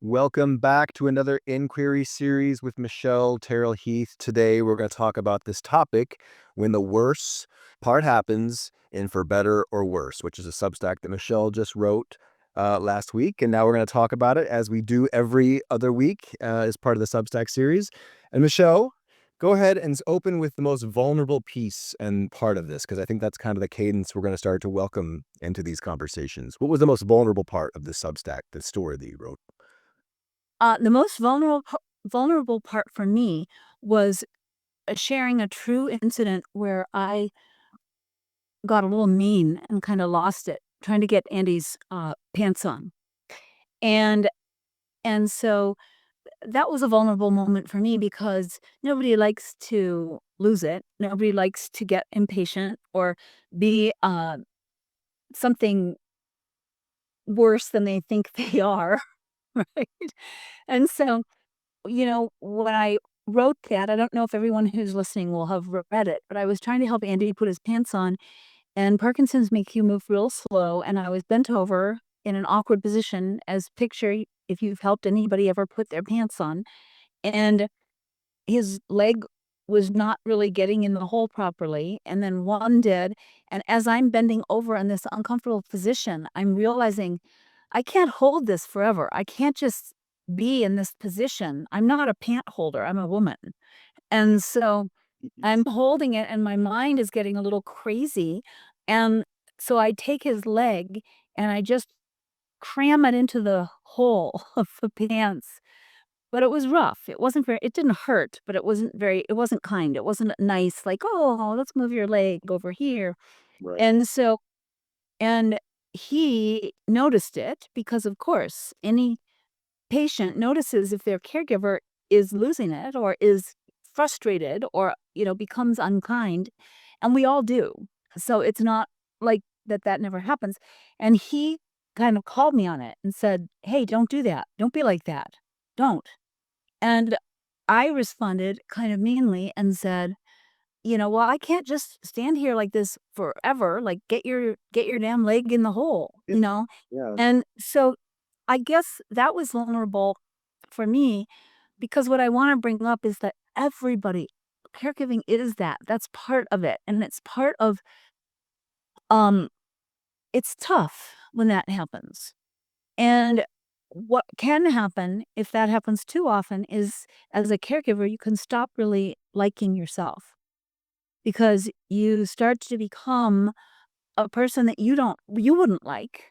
Welcome back to another inquiry series with Michelle Terrill-Heath. Today, we're going to talk about this topic, when the worst part happens, and for better or worse, which is a Substack that Michelle just wrote last week. And now we're going to talk about it as we do every other week as part of the Substack series. And Michelle, go ahead and open with the most vulnerable piece and part of this, because I think that's kind of the cadence we're going to start to welcome into these conversations. What was the most vulnerable part of the Substack, the story that you wrote? The most vulnerable part for me was sharing a true incident where I got a little mean and kinda lost it, trying to get Andy's, pants on. And so that was a vulnerable moment for me because nobody likes to lose it. Nobody likes to get impatient or be, something worse than they think they are, right? And so when I wrote that, I don't know if everyone who's listening will have read it, but I was trying to help Andy put his pants on, and Parkinson's make you move real slow, and I was bent over in an awkward position as picture if you've helped anybody ever put their pants on, and his leg was not really getting in the hole properly, and then one did, and as I'm bending over in this uncomfortable position, I'm realizing I can't hold this forever. I can't just be in this position. I'm not a pant holder, I'm a woman. And so I'm holding it and my mind is getting a little crazy. And so I take his leg and I just cram it into the hole of the pants. But it was rough. It didn't hurt, but it wasn't kind. It wasn't nice, like, oh, let's move your leg over here. Right. And so, and he noticed it because, of course, any patient notices if their caregiver is losing it or is frustrated or, becomes unkind, and we all do. So it's not like that never happens. And he kind of called me on it and said, "Hey, don't do that. Don't be like that. Don't." And I responded kind of meanly and said, "Well, I can't just stand here like this forever. Like get your damn leg in the hole, Yeah. Yeah. And so I guess that was vulnerable for me because what I want to bring up is that everybody caregiving is that. That's part of it. And it's part of um it's tough when that happens. And what can happen if that happens too often is as a caregiver you can stop really liking yourself because you start to become a person that you wouldn't like.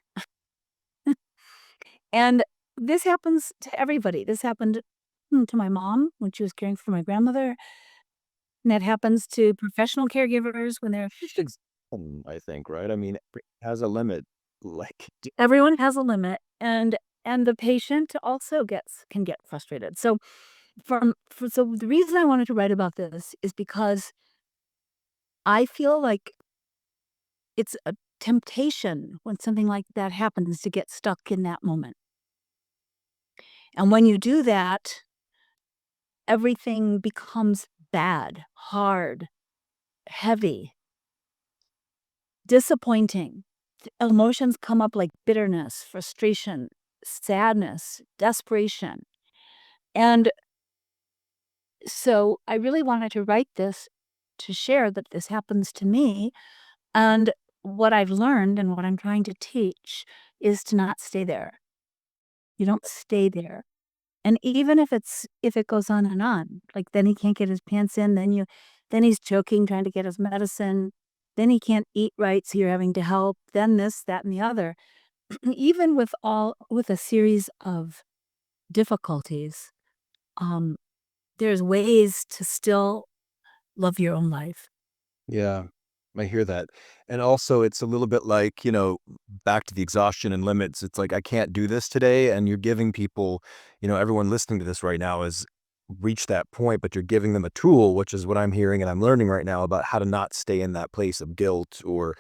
And this happens to everybody. This happened to my mom when she was caring for my grandmother, and that happens to professional caregivers when they're I think, right? I mean, it has a limit. Like, everyone has a limit, and the patient also can get frustrated. So so the reason I wanted to write about this is because I feel like it's a temptation when something like that happens to get stuck in that moment. And when you do that, everything becomes bad, hard, heavy, disappointing. Emotions come up like bitterness, frustration, sadness, desperation. And so I really wanted to write this to share that this happens to me. And what I've learned and what I'm trying to teach is to not stay there. You don't stay there. And even if it goes on and on, like then he can't get his pants in, then he's choking trying to get his medicine, then he can't eat right, so you're having to help, then this, that, and the other. Even with a series of difficulties, um, there's ways to still love your own life. yeah, I hear that. And also, it's a little bit like, back to the exhaustion and limits. It's like, I can't do this today. And you're giving people, everyone listening to this right now has reached that point, but you're giving them a tool, which is what I'm hearing and I'm learning right now about how to not stay in that place of guilt or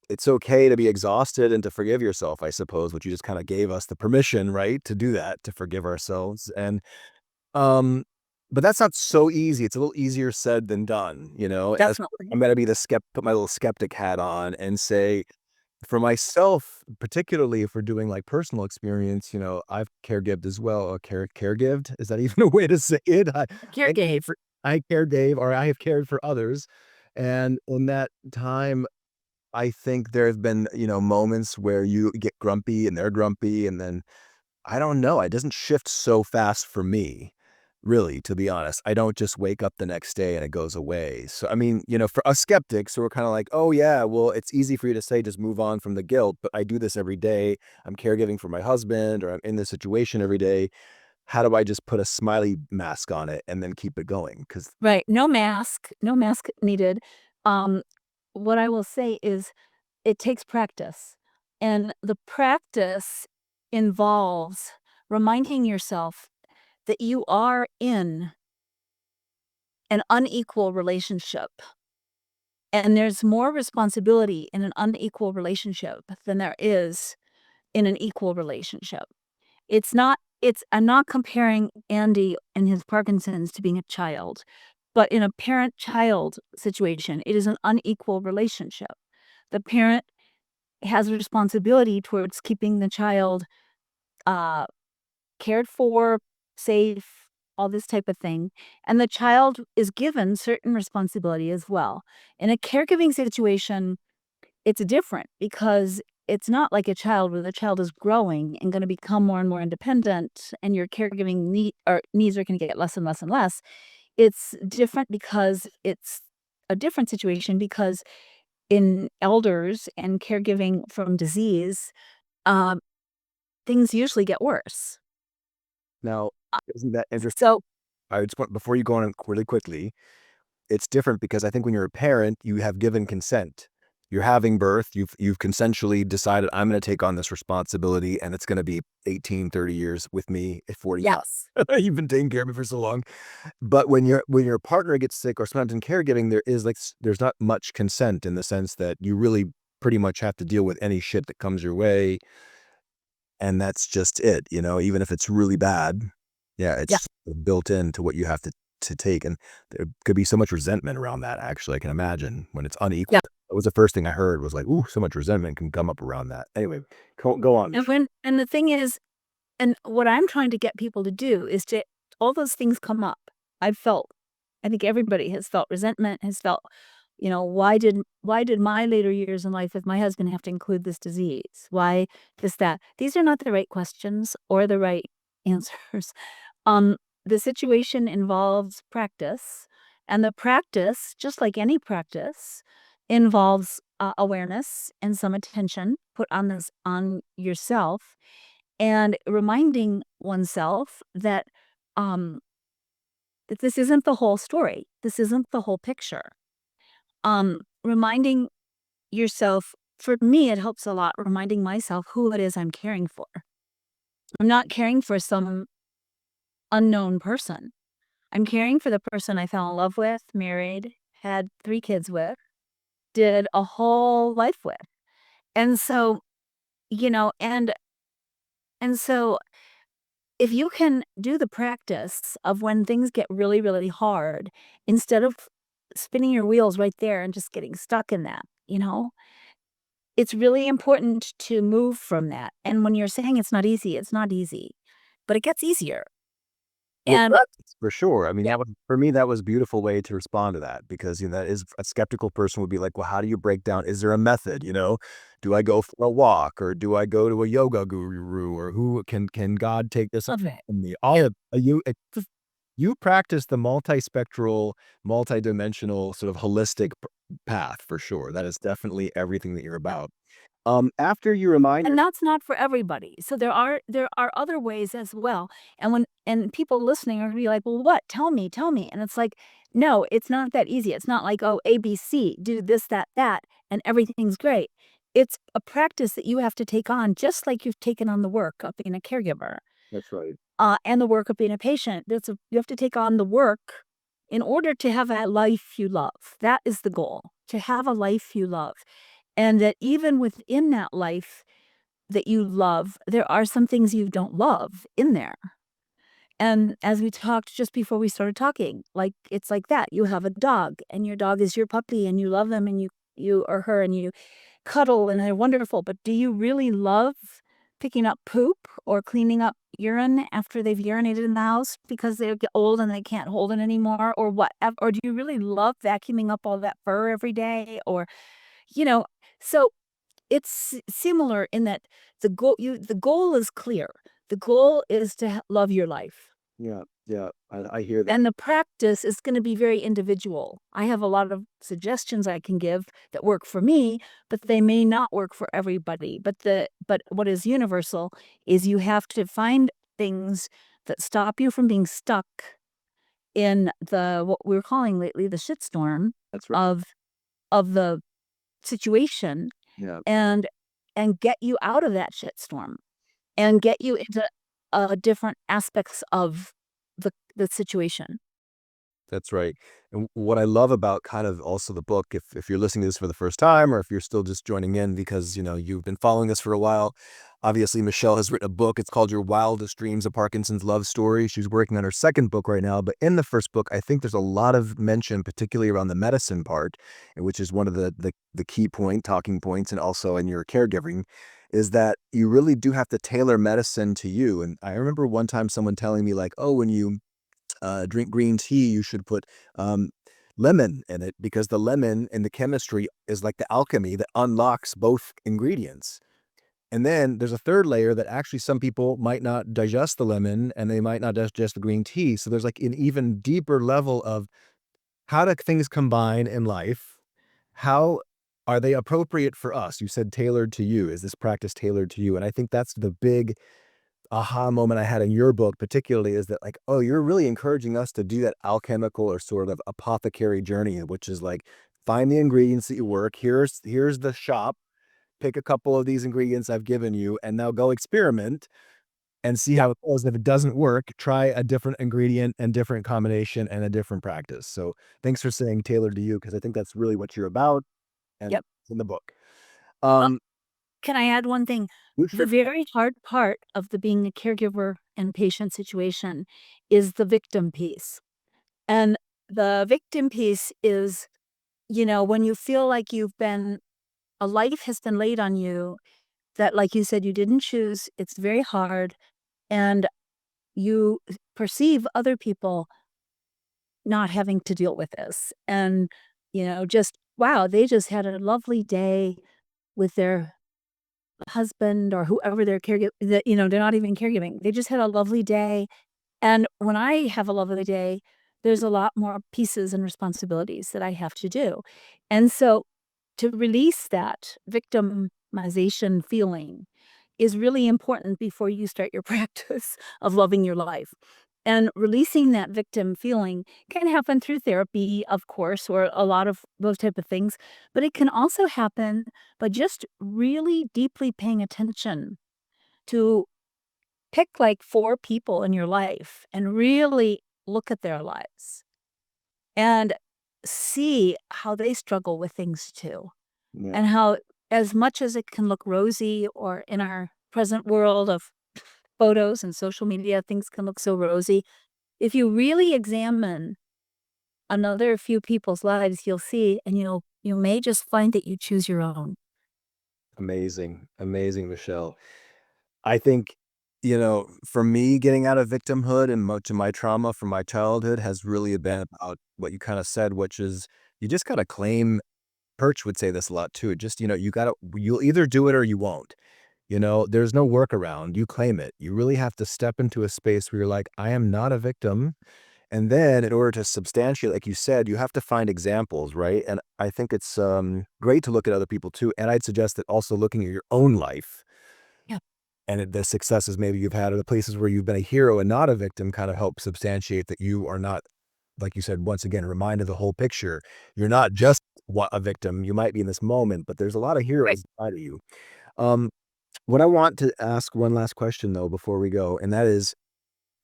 it's okay to be exhausted and to forgive yourself, I suppose, which you just kind of gave us the permission, right, to do that, to forgive ourselves. And um, but that's not so easy. It's a little easier said than done, as Definitely. I'm gonna be put my little skeptic hat on and say, For myself, particularly if we're doing like personal experience, I've caregived as well. Or caregived? Is that even a way to say it? I Caregave. I caregave, or I have cared for others. And in that time, I think there have been, moments where you get grumpy and they're grumpy, and then I don't know. It doesn't shift so fast for me, really, to be honest. I don't just wake up the next day and it goes away. So, I mean, for us skeptics, we're kind of like, oh, yeah, well, it's easy for you to say just move on from the guilt, but I do this every day. I'm caregiving for my husband, or I'm in this situation every day. How do I just put a smiley mask on it and then keep it going? Because Right. No mask needed. Um, what I will say is it takes practice. And the practice involves reminding yourself that you are in an unequal relationship. And there's more responsibility in an unequal relationship than there is in an equal relationship. I'm not comparing Andy and his Parkinson's to being a child, but in a parent-child situation, it is an unequal relationship. The parent has a responsibility towards keeping the child, uh, cared for, safe, all this type of thing, and the child is given certain responsibility as well. In a caregiving situation, it's different because it's not like a child where the child is growing and gonna become more and more independent, and your caregiving needs are gonna get less and less and less. It's different because it's a different situation because in elders and caregiving from disease, um, things usually get worse. now, isn't that interesting? So I just want, before you go on really quickly, it's different because I think when you're a parent, you have given consent. You're having birth, you've consensually decided, I'm gonna take on this responsibility, and it's gonna be 18, 30 years with me at 45. yes. You've been taking care of me for so long. But when your partner gets sick, or sometimes in caregiving, there is like there's not much consent, in the sense that you really pretty much have to deal with any shit that comes your way, and that's just it, even if it's really bad. Yeah, Yeah, it's built into what you have to take, and there could be so much resentment around that, actually, I can imagine, when it's unequal. yeah. That was the first thing I heard, was like, "Ooh, so much resentment can come up around that." Anyway, go on. And the thing is, and what I'm trying to get people to do is to all those things come up. I've felt I think everybody has felt resentment, has felt, why did my later years in life with my husband have to include this disease? Why this, that? These are not the right questions or the right answers. Um, the situation involves practice, and the practice, just like any practice, involves awareness and some attention put on this on yourself, and reminding oneself um, that this isn't the whole story. This isn't the whole picture. Reminding yourself, for me, it helps a lot reminding myself who it is I'm caring for. I'm not caring for some unknown person. I'm caring for the person I fell in love with, married, had 3 kids with, did a whole life with. And so, you know, and so if you can do the practice of when things get really, really hard, instead of spinning your wheels right there and just getting stuck in that, it's really important to move from that. And when you're saying it's not easy, but it gets easier. Well, And practice, for sure. I mean, yeah, that was, for me, that was a beautiful way to respond to that, because, that is, a skeptical person would be like, "Well, how do you break down, is there a method, Do I go for a walk, or do I go to a yoga guru, or who can God take this love it. from me?" All Yeah. of you practice the multispectral, multidimensional, sort of holistic path, for sure. That is definitely everything that you're about. After you remind And your that's not for everybody. So there are other ways as well. And people listening are gonna be like, "Well, what? Tell me, tell me." And it's like, no, it's not that easy. It's not like, oh, ABC, do this, that, that, and everything's great. It's a practice that you have to take on, just like you've taken on the work of being a caregiver, That's right. and the work of being a patient. You have to take on the work in order to have a life you love. That is the goal, to have a life you love. And that even within that life that you love, there are some things you don't love in there. And as we talked just before we started talking, like it's like that. You have a dog and your dog is your puppy and you love them and you or her and cuddle and they're wonderful, but do you really love picking up poop or cleaning up urine after they've urinated in the house because they get old and they can't hold it anymore or what? Or do you really love vacuuming up all that fur every day? Or, you know, so it's similar in that the goal is clear. The goal is to love your life. Yeah, yeah, I hear that. And the practice is gonna be very individual. I have a lot of suggestions I can give that work for me, but they may not work for everybody. But what is universal is you have to find things that stop you from being stuck in the what we're calling lately the shitstorm That's right. of the situation Yeah. and get you out of that shitstorm and get you into, different aspects of the situation. That's right. And what I love about kind of also the book, if you're listening to this for the first time, or if you're still just joining in because, you've been following us for a while, obviously Michelle has written a book. It's called Your Wildest Dreams, A Parkinson's Love Story. She's working on her second book right now. But in the first book, I think there's a lot of mention, particularly around the medicine part, which is one of the key talking points, and also in your caregiving, is that you really do have to tailor medicine to you. And I remember one time someone telling me like, oh, when you drink green tea, you should put um, lemon in it because the lemon and the chemistry is like the alchemy that unlocks both ingredients. And then there's a third layer that actually some people might not digest the lemon and they might not digest the green tea. So there's like an even deeper level of how do things combine in life? How are they appropriate for us? You said tailored to you. Is this practice tailored to you? And I think that's the big aha moment I had in your book particularly is that like, oh, you're really encouraging us to do that alchemical or sort of apothecary journey, which is like find the ingredients that you work. Here's the shop. Pick a couple of these ingredients I've given you, and now go experiment and see Yep, how it goes. If it doesn't work, try a different ingredient and different combination and a different practice. So thanks for saying tailored to you because I think that's really what you're about and yep. in the book. Uh, Um, can I add one thing? you The sure. very hard part of the being a caregiver and patient situation is the victim piece. And the victim piece is, when you feel like a life has been laid on you that, like you said, you didn't choose, it's very hard, and you perceive other people not having to deal with this. And, just, wow, they just had a lovely day with their husband or whoever they're they're not even caregiving. They just had a lovely day. And when I have a lovely day, there's a lot more pieces and responsibilities that I have to do. And so to release that victimization feeling is really important before you start your practice of loving your life. And releasing that victim feeling can happen through therapy, of course, or a lot of those type of things, but it can also happen by just really deeply paying attention to pick like 4 people in your life and really look at their lives and see how they struggle with things too. Yeah, And how as much as it can look rosy or in our present world of photos and social media, things can look so rosy. If you really examine another few people's lives, you'll see and you may just find that you choose your own. amazing, amazing, Michelle. I think, for me, getting out of victimhood and much of my trauma from my childhood has really been about what you kind of said, which is you just got to claim. Perch would say this a lot too. Just, you'll either do it or you won't. There's no workaround. You claim it. You really have to step into a space where you're like, I am not a victim. And then in order to substantiate, like you said, you have to find examples, right? And I think it's great to look at other people too. And I'd suggest that also looking at your own life Yeah. and the successes maybe you've had or the places where you've been a hero and not a victim kind of help substantiate that you are not, like you said, once again, remind of the whole picture. You're not just a victim. You might be in this moment, but there's a lot of Right. heroes inside of you. Um, what I want to ask one last question though before we go, and that is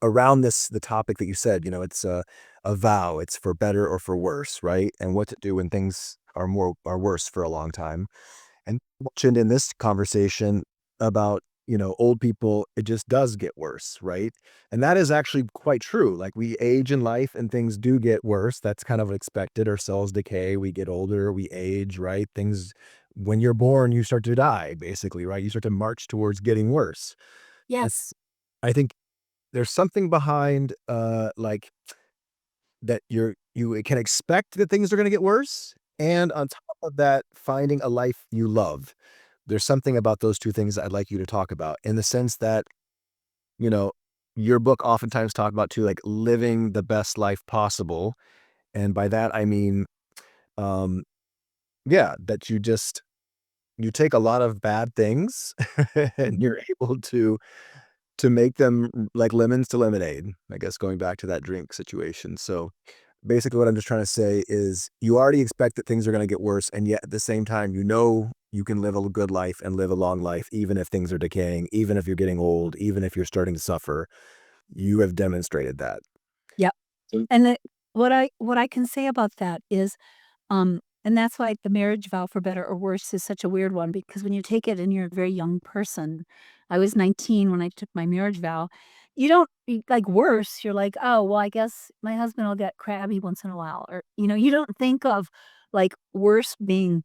around the topic that you said, it's a vow. It's for better or for worse, right? And what to do when things are worse for a long time. And you mentioned in this conversation about, old people, it just does get worse, right? And that is actually quite true. Like we age in life and things do get worse. That's kind of expected. Our cells decay, we get older, we age, right? Things when you're born, you start to die, basically, right? You start to march towards getting worse. And Yes. I think there's something behind, like, that you can expect that things are gonna get worse, and on top of that, finding a life you love. There's something about those 2 things that I'd like you to talk about in the sense that, you know, your book oftentimes talk about too, like, living the best life possible, and by that, I mean, um, yeah, that you take a lot of bad things and you're able to make them like lemons to lemonade, I guess going back to that drink situation. So basically what I'm just trying to say is you already expect that things are going to get worse. And yet at the same time, you know, you can live a good life and live a long life, even if things are decaying, even if you're getting old, even if you're starting to suffer. You have demonstrated that. Yep. So And what I can say about that is, and that's why the marriage vow for better or worse is such a weird one because when you take it and you're a very young person, I was 19 when I took my marriage vow. You don't like worse. You're like, oh well, I guess my husband will get crabby once in a while, or you don't think of like worse being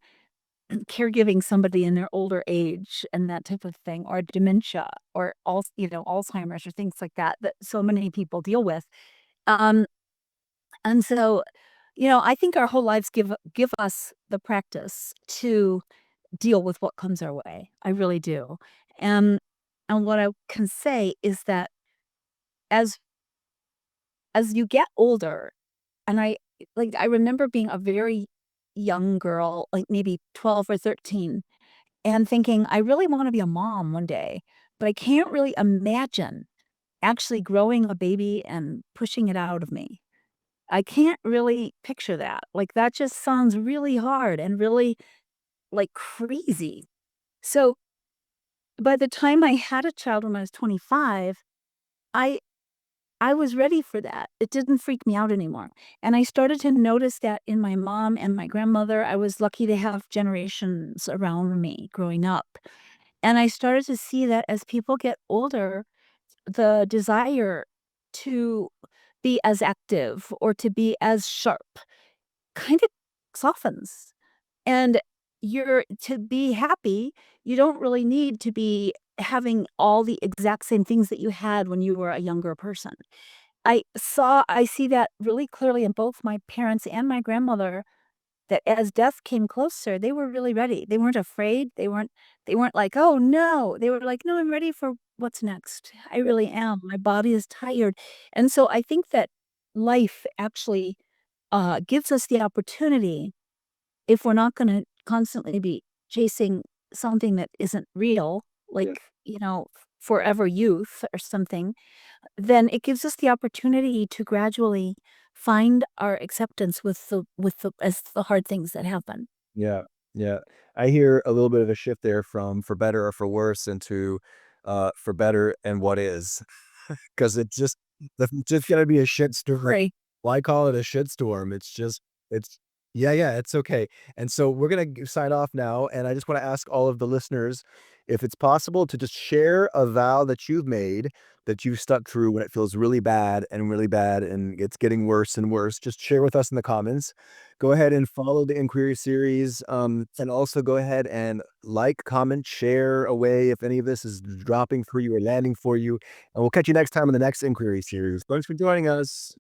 caregiving somebody in their older age and that type of thing, or dementia, or Alzheimer's or things like that that so many people deal with. Um, and so, I think our whole lives give us the practice to deal with what comes our way. I really do. And and what I can say is that as as you get older, and I remember being a very young girl, like maybe 12 or 13, and thinking, I really want to be a mom one day, but I can't really imagine actually growing a baby and pushing it out of me. I can't really picture that. Like, that just sounds really hard and really, like, crazy. So, by the time I had a child when I was 25, I I was ready for that. It didn't freak me out anymore, and I started to notice that in my mom and my grandmother. I was lucky to have generations around me growing up, and I started to see that as people get older, the desire to be as active or to be as sharp kind of softens. And you're to be happy, you don't really need to be having all the exact same things that you had when you were a younger person. I see that really clearly in both my parents and my grandmother, that as death came closer, they were really ready. They weren't afraid. They weren't like, "Oh, no." They were like, "No, I'm ready for what's next. I really am. My body is tired." And so I think that life actually, gives us the opportunity, if we're not gonna constantly be chasing something that isn't real, yeah. like, forever youth or something, then it gives us the opportunity to gradually find our acceptance with the as the hard things that happen. Yeah, yeah. I hear a little bit of a shift there from for better or for worse into for better and what is. 'Cause it just gonna be a shitstorm. Right. Why call it a shitstorm? It's yeah, yeah, it's okay. And so we're gonna sign off now, and I just wanna ask all of the listeners if it's possible to just share a vow that you've made that you've stuck through when it feels really bad, and it's getting worse and worse. Just share with us in the comments. Go ahead and follow the inquiry series, and also go ahead and like, comment, share away if any of this is dropping for you or landing for you. And we'll catch you next time in the next inquiry series. Thanks for joining us.